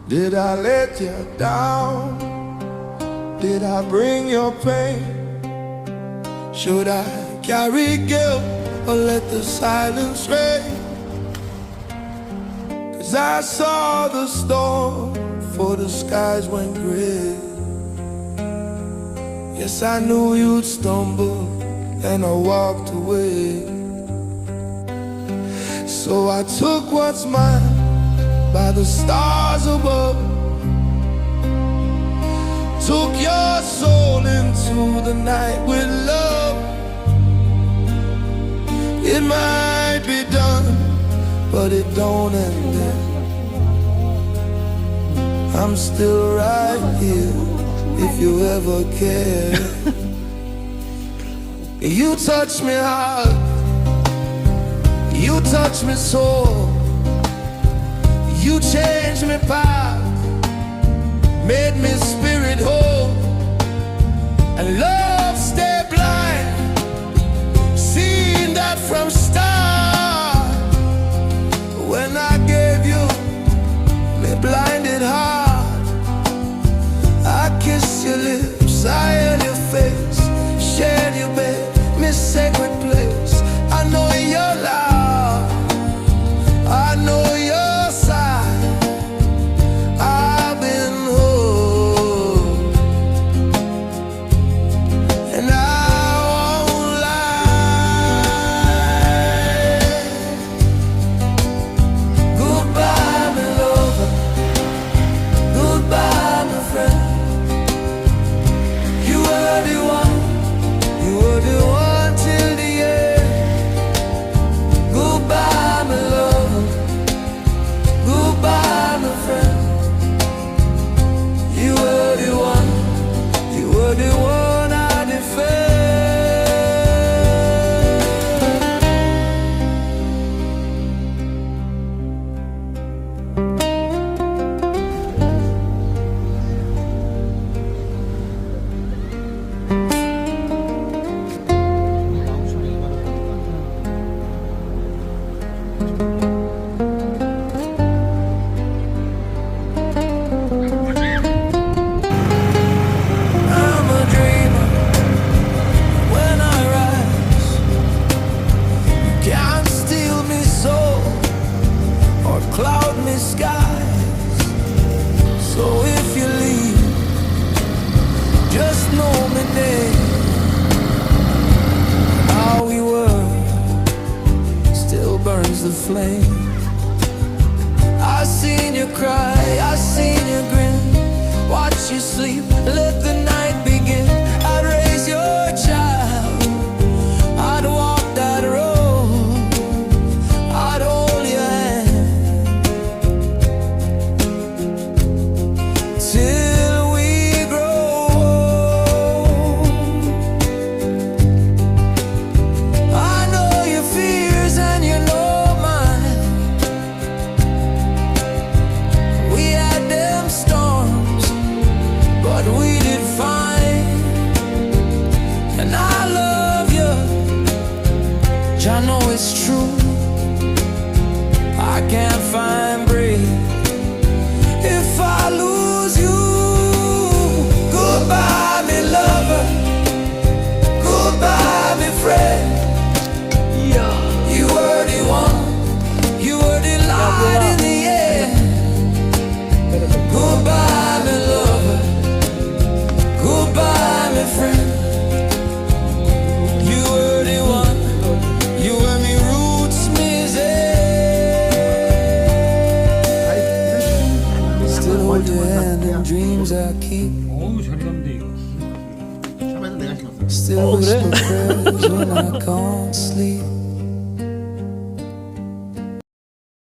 Did I let you down? Did I bring your pain? Should I carry guilt or let the silence reign? 'Cause I saw the storm before the skies went gray. Yes, I knew you'd stumble and I walked away. So I took what's mine by the stars above, took your soul into the night with love. It might be done, but it don't end there. I'm still right here if you ever care. You touch me hard, you touch me sore. You changed me path, made me spirit whole. And love stay blind, seen that from start. When I gave you me blinded heart, I kissed your lips, I held your face, shared your bed, me sacred place. I know your love, I know your skies. So if you leave, just know me there. How we were still burns the flame. I seen you cry, I seen you grin, watch you sleep, let the night begin. I'd raise your child, I'd walk that road, I'd hold your hand till we grow old. I know your fears and you know mine. We had them storms, but we did fine. And I love you, I know it's true. I can't find breath if I lose you. Goodbye, me lover, goodbye, me friend. You were the one, you were the light in the air. Goodbye, me lover, goodbye, me friend. You were the one, you were me roots, me still hold your hand in dreams I keep. 어우 잘 갔는데 이거. Still whisper prayers when I can't sleep.